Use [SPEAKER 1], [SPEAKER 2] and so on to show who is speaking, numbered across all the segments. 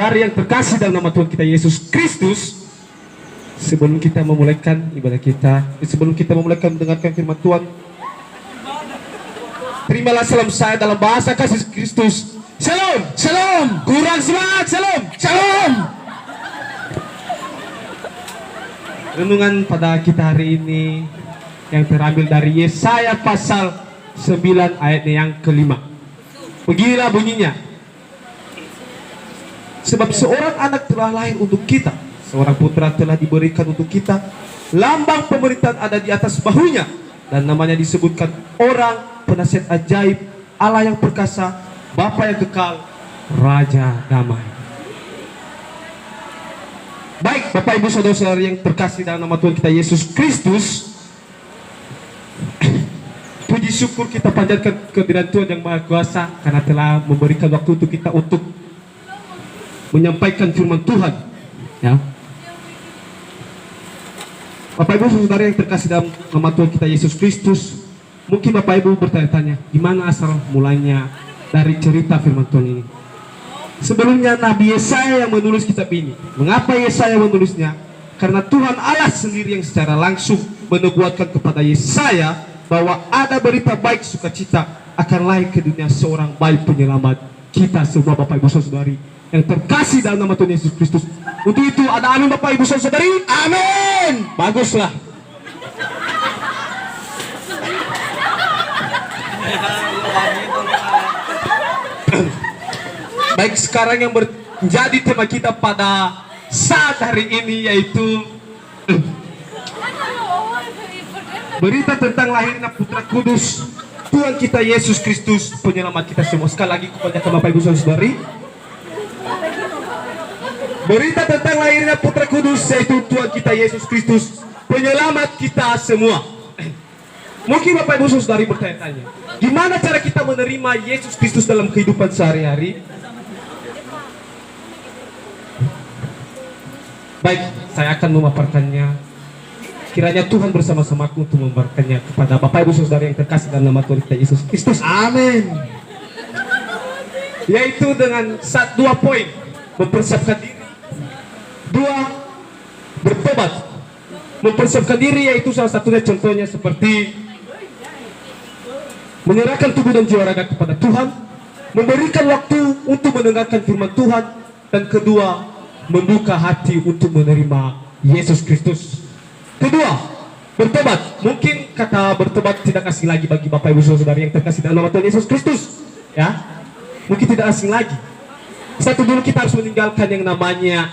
[SPEAKER 1] Dari yang terkasih dalam nama Tuhan kita Yesus Kristus, sebelum kita memulaikan ibadah kita, sebelum kita memulaikan mendengarkan firman Tuhan, terimalah salam saya dalam bahasa kasih Kristus. Shalom, shalom. Kurang semangat, shalom, shalom. Renungan pada kita hari ini yang terambil dari Yesaya pasal 9 ayatnya yang kelima. Beginilah bunyinya. Sebab seorang anak telah lahir untuk kita, seorang putra telah diberikan untuk kita, lambang pemerintahan ada di atas bahunya, dan namanya disebutkan orang penasihat ajaib, Allah yang perkasa, Bapa yang kekal, Raja damai. Baik, Bapak Ibu Saudara-saudara yang terkasih dalam nama Tuhan kita Yesus Kristus, puji syukur kita panjatkan kehadiran Tuhan yang Maha Kuasa karena telah memberikan waktu untuk kita untuk menyampaikan firman Tuhan, ya. Bapak Ibu Saudara yang terkasih dalam nama Tuhan kita Yesus Kristus, mungkin Bapak Ibu bertanya-tanya, gimana asal mulanya dari cerita firman Tuhan ini? Sebelumnya Nabi Yesaya yang menulis kitab ini. Mengapa Yesaya menulisnya? Karena Tuhan Allah sendiri yang secara langsung menubuatkan kepada Yesaya bahwa ada berita baik sukacita akan lahir ke dunia seorang bayi penyelamat kita semua, Bapak Ibu Saudari yang terkasih dalam nama Tuhan Yesus Kristus. Untuk itu ada amin, Bapak Ibu Saudari? Amin. Baguslah. Baik, sekarang yang menjadi tema kita pada saat hari ini yaitu berita tentang lahirnya Putra Kudus Tuhan kita Yesus Kristus, penyelamat kita semua. Sekali lagi kebanyakan Bapak Ibu Saudari, berita tentang lahirnya Putra Kudus yaitu Tuhan kita Yesus Kristus, penyelamat kita semua. Mungkin Bapak Ibu Saudari bertanya-tanya, gimana cara kita menerima Yesus Kristus dalam kehidupan sehari-hari? Baik, saya akan memaparkannya. Kiranya Tuhan bersama-samaku untuk memaparkannya kepada Bapak Ibu Saudara yang terkasih dalam nama Tuhan kita Yesus Kristus. Amin. Yaitu dengan dua poin: mempersiapkan diri, dua, bertobat. Mempersiapkan diri yaitu salah satunya contohnya seperti menyerahkan tubuh dan jiwa raga kepada Tuhan, memberikan waktu untuk mendengarkan firman Tuhan, dan kedua, membuka hati untuk menerima Yesus Kristus. Kedua, bertobat. Mungkin kata bertobat tidak asing lagi bagi Bapak Ibu Saudara yang terkasih dalam nama Tuhan Yesus Kristus, ya. Mungkin tidak asing lagi. Satu dulu, kita harus meninggalkan yang namanya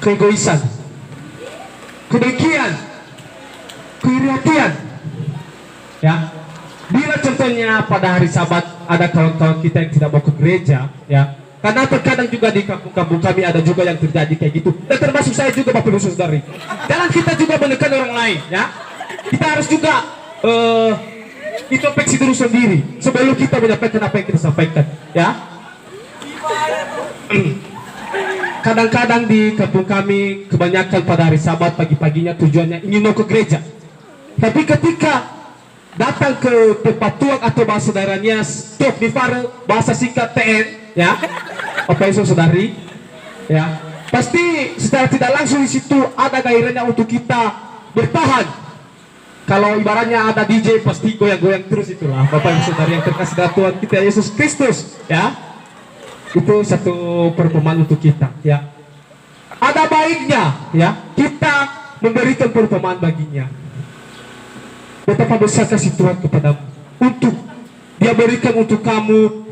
[SPEAKER 1] keegoisan, kedengkian, keiriatian, ya. Bila contohnya pada hari Sabat ada kawan-kawan kita yang tidak mau ke gereja, ya. Karena terkadang juga di kampung-kampung kami ada juga yang terjadi kayak gitu, dan termasuk saya juga, Bapak Ibu Saudari. Jangan kita juga menekan orang lain, ya. Kita harus juga introspeksi diri sendiri sebelum kita menyampaikan apa yang kita sampaikan, ya. Kadang-kadang di kampung kami kebanyakan pada hari Sabat pagi-paginya tujuannya ingin mau ke gereja, tapi ketika datang ke tempat tuang atau bahasa daerahnya stop di fare, bahasa singkat TN, ya, Bapak Ibu Saudari, ya, pasti secara tidak langsung di situ ada gairahnya untuk kita bertahan. Kalau ibaratnya ada DJ pasti goyang-goyang terus, itulah Bapak Ibu Saudari yang terkasih dalam Tuhan kita Yesus Kristus, ya. Itu satu perumpamaan untuk kita, ya. Ada baiknya, ya, kita memberikan perumpamaan baginya. Betapa besar kasih Tuhan kepadamu untuk Dia berikan untuk kamu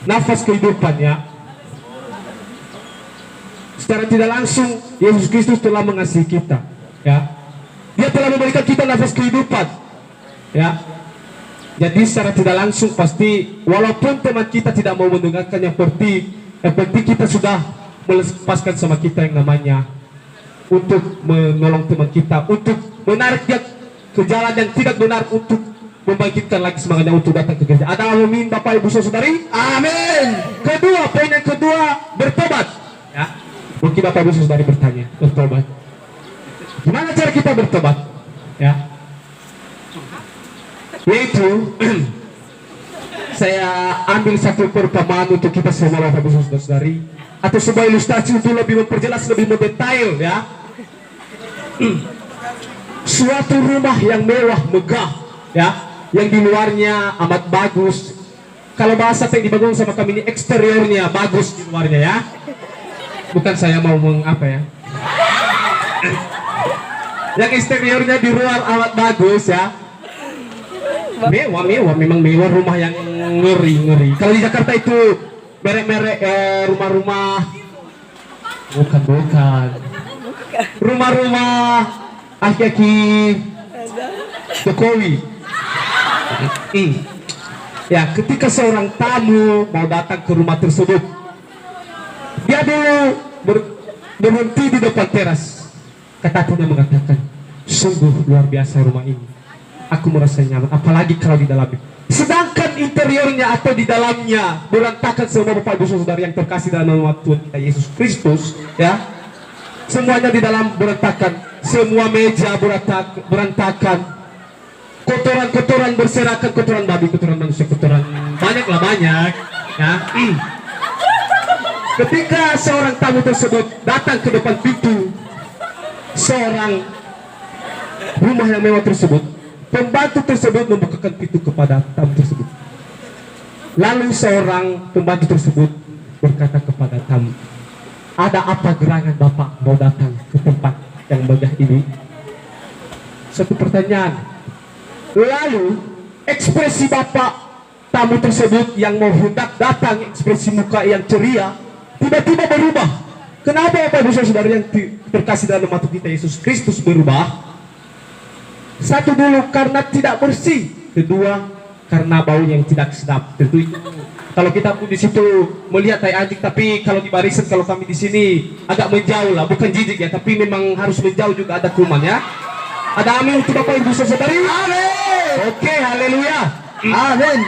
[SPEAKER 1] nafas kehidupannya. Secara tidak langsung Yesus Kristus telah mengasihi kita, ya. Dia telah memberikan kita nafas kehidupan, ya. Jadi secara tidak langsung pasti walaupun teman kita tidak mau mendengarkan, yang penting kita sudah melepaskan sama kita yang namanya untuk menolong teman kita, untuk menarik dia ke jalan yang tidak benar, untuk membangkitkan lagi semangatnya untuk datang ke gereja. Ada amin, Bapak Ibu Saudari? Amin. Kedua, poin yang kedua, bertobat, ya. Mungkin Bapak Ibu Saudari bertanya, bertobat, gimana cara kita bertobat, ya? Yaitu saya ambil satu perumpamaan untuk kita semua Bapak Ibu Saudara-saudari, atau sebuah ilustrasi untuk lebih memperjelas, lebih mendetail ya. Suatu rumah yang mewah, megah ya, yang di luarnya amat bagus. Kalau bahasa yang dibangun sama kami ini eksteriornya bagus, di luarnya ya. Bukan saya mau mengapa ya. Yang eksteriornya di luar amat bagus ya. Mewah, memang mewah, rumah yang ngeri. Kalau di Jakarta itu merek-merek rumah-rumah, bukan rumah-rumah aki-aki Jokowi. Ya, ketika seorang tamu mau datang ke rumah tersebut, dia dulu berhenti di depan teras. Kata-katanya mengatakan, sungguh luar biasa rumah ini. Aku merasa nyaman, apalagi kalau di dalamnya. Sedangkan interiornya atau di dalamnya berantakan. Semua Bapak Ibu Saudara yang terkasih dalam nama Tuhan kita Yesus Kristus, ya. Semuanya di dalam berantakan, semua meja berantakan, kotoran berserakan, kotoran babi, kotoran manusia, kotoran banyak, ya. Ketika seorang tamu tersebut datang ke depan pintu seorang rumah yang mewah tersebut, pembantu tersebut membukakan pintu kepada tamu tersebut. Lalu seorang pembantu tersebut berkata kepada tamu, ada apa gerangan Bapak mau datang ke tempat yang megah ini? Satu pertanyaan. Lalu ekspresi Bapak tamu tersebut yang mau hendak datang, ekspresi muka yang ceria, tiba-tiba berubah. Kenapa Bapak Ibu Saudara yang terkasih dalam nama kita Yesus Kristus berubah? Satu dulu karena tidak bersih, kedua karena bau yang tidak sedap. Tentu itu kalau kita pun di situ melihat tai anjing, tapi kalau di barisan, kalau kami di sini agak menjauh lah, bukan jijik ya, tapi memang harus menjauh juga, ada kuman ya. Ada amin untuk Bapak Ibu Saudari. Amin. Oke, haleluya. Amin.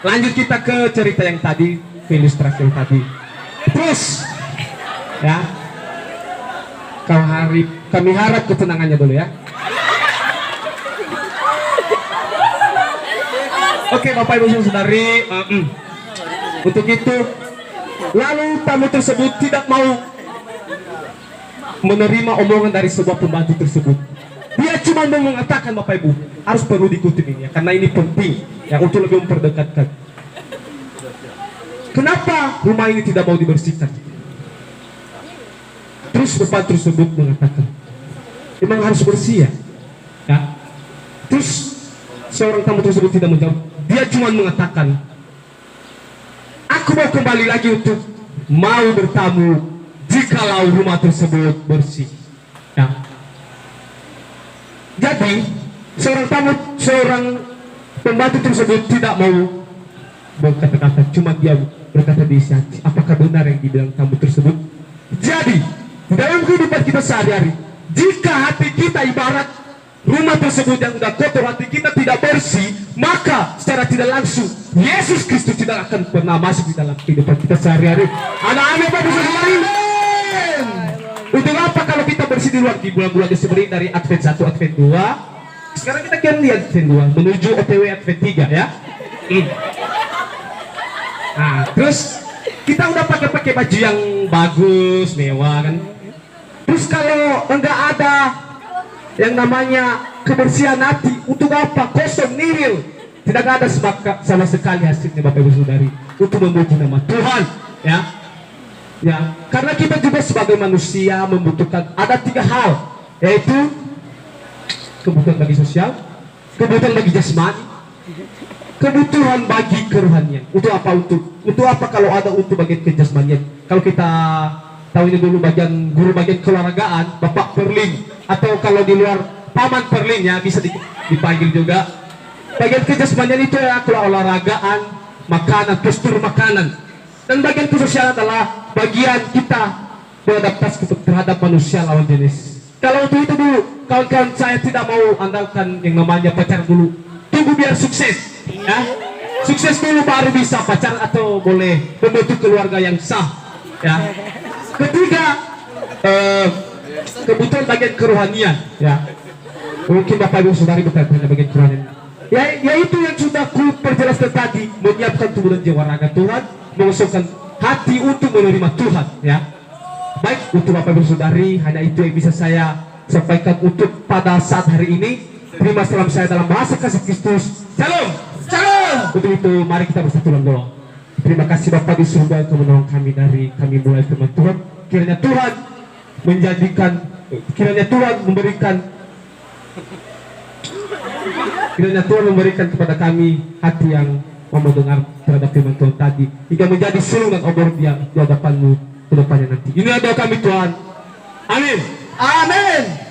[SPEAKER 1] Lanjut kita ke cerita yang tadi, ke ilustrasi yang tadi. Terus ya, kami harap ketenangannya dulu ya. Oke, Bapak Ibu Saudari, untuk itu lalu tamu tersebut tidak mau menerima omongan dari sebuah pembantu tersebut. Dia cuma mau mengatakan, Bapak Ibu harus perlu diikuti ini ya, karena ini penting ya untuk lebih memperdekatkan. Kenapa rumah ini tidak mau dibersihkan? Terus pembantu tersebut mengatakan, memang harus bersih ya. Terus seorang tamu tersebut tidak menjawab. Dia cuma mengatakan, aku mau kembali lagi untuk mau bertamu jikalau rumah tersebut bersih ya. Jadi seorang pembantu tersebut tidak mau berkata-kata, cuma dia berkata di hati, apakah benar yang dibilang tamu tersebut? Jadi dalam kehidupan kita sehari-hari, jika hati kita ibarat rumah tersebut yang sudah kotor, hati kita tidak bersih, maka secara tidak langsung Yesus Kristus tidak akan pernah masuk di dalam kehidupan kita sehari-hari. Anak-anak Bapak Ibu Saudara, untuk apa kalau kita bersih di luar di bulan-bulan Desember dari Advent 1, Advent 2? Sekarang kita akan lihat Advent 2 menuju OTW Advent 3 ya. Nah, terus kita udah pakai baju yang bagus, mewah kan. Terus kalau enggak ada yang namanya kebersihan hati, untuk apa? Kosong, nihil, tidak ada sama sekali hasilnya Bapak Ibu Saudari untuk memuji nama Tuhan ya. Ya, karena kita juga sebagai manusia membutuhkan ada 3 hal, yaitu kebutuhan bagi sosial, kebutuhan bagi jasmani, kebutuhan bagi kerohanian. Untuk apa kalau ada untuk bagian kejasmanian? Kalau kita tahu ini dulu guru bagian keolahragaan, Bapak Perling, atau kalau di luar Paman Perling ya, bisa dipanggil juga. Bagian kejasmanian itu ya keolahragaan, makanan, postur makanan. Dan bagian kesosialan adalah bagian kita beradaptasi terhadap manusia lawan jenis. Kalau untuk itu dulu, kawan-kawan saya tidak mau andalkan yang namanya pacar dulu. Tunggu biar sukses ya. Sukses dulu baru bisa pacar atau boleh membentuk keluarga yang sah ya. Ketiga, kebutuhan bagian kerohanian ya. Mungkin Bapak Ibu Saudari bukan bagian kerohanian. Ya itu yang sudah ku perjelaskan tadi, menyiapkan tubuh dan jiwa raga Tuhan, mengosongkan hati untuk menerima Tuhan, ya. Baik, untuk Bapak Ibu Saudari, hanya itu yang bisa saya sampaikan untuk pada saat hari ini. Terima salam saya dalam bahasa kasih Kristus. Shalom.
[SPEAKER 2] Shalom.
[SPEAKER 1] Untuk itu mari kita bersatu dalam doa. Terima kasih Bapak di surga, Engkau menolong kami dari kami mulai firman Tuhan. Kiranya Tuhan menjadikan, kiranya Tuhan memberikan kepada kami hati yang mau mendengar terhadap firman Tuhan tadi, hingga menjadi sulung dan obor di hadapan-Mu ke depannya nanti. Ini adalah kami Tuhan. Amin.
[SPEAKER 2] Amin.